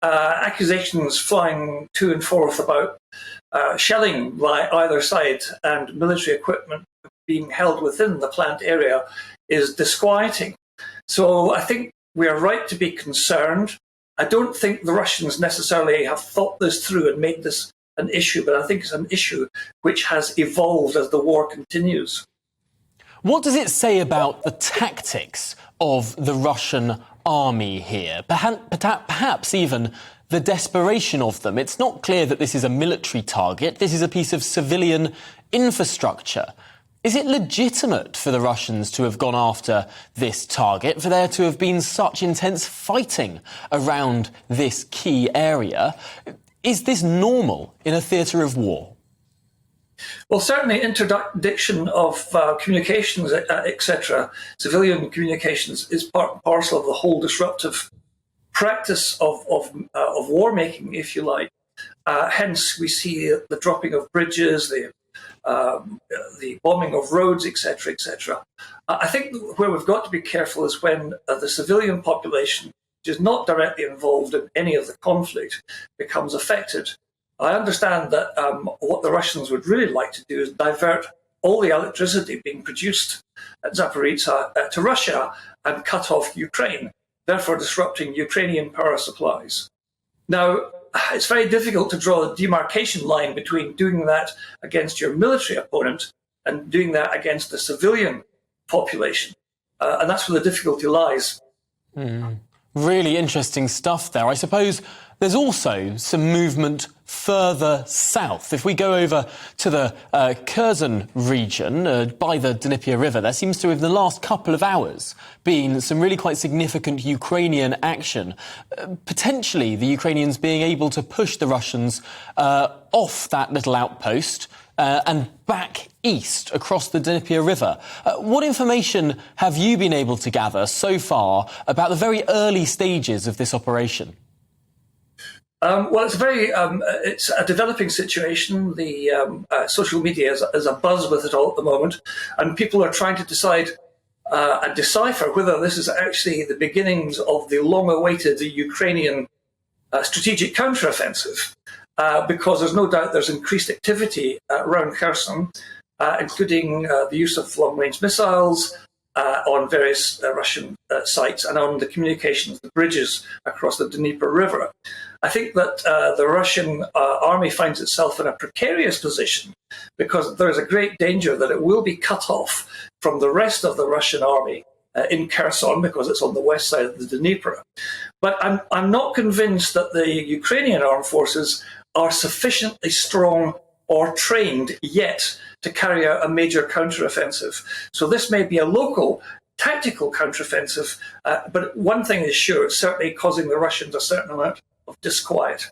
accusations flying to and forth about shelling by either side and military equipment being held within the plant area is disquieting. So I think we are right to be concerned. I don't think the Russians necessarily have thought this through and made this an issue, but I think it's an issue which has evolved as the war continues. What does it say about the tactics of the Russian army here? Perhaps even the desperation of them. It's not clear that this is a military target. This is a piece of civilian infrastructure. Is it legitimate for the Russians to have gone after this target, for there to have been such intense fighting around this key area? Is this normal in a theatre of war? Well, certainly interdiction of communications, etc., civilian communications, is part and parcel of the whole disruptive practice of war making, if you like. Hence, we see the dropping of bridges, the bombing of roads, etc., etc. I think where we've got to be careful is when the civilian population, which is not directly involved in any of the conflict, becomes affected. I understand that what the Russians would really like to do is divert all the electricity being produced at Zaporizhzhia to Russia and cut off Ukraine, therefore disrupting Ukrainian power supplies. Now, it's very difficult to draw a demarcation line between doing that against your military opponent and doing that against the civilian population. And that's where the difficulty lies. Really interesting stuff there. I suppose there's also some movement further south. If we go over to the Kherson region by the Dnieper River, there seems to have, in the last couple of hours, been some really quite significant Ukrainian action. Potentially the Ukrainians being able to push the Russians off that little outpost and back east across the Dnieper River. What information have you been able to gather so far about the very early stages of this operation? Well, it's a developing situation. The social media is a buzz with it all at the moment, and people are trying to decide and decipher whether this is actually the beginnings of the long-awaited Ukrainian strategic counteroffensive, because there's no doubt there's increased activity around Kherson, including the use of long-range missiles on various Russian sites and on the communications, the bridges across the Dnieper River. I think that the Russian army finds itself in a precarious position because there is a great danger that it will be cut off from the rest of the Russian army in Kherson because it's on the west side of the Dnieper. But I'm not convinced that the Ukrainian armed forces are sufficiently strong or trained yet to carry out a major counteroffensive. So this may be a local tactical counteroffensive, but one thing is sure, it's certainly causing the Russians a certain amount of disquiet.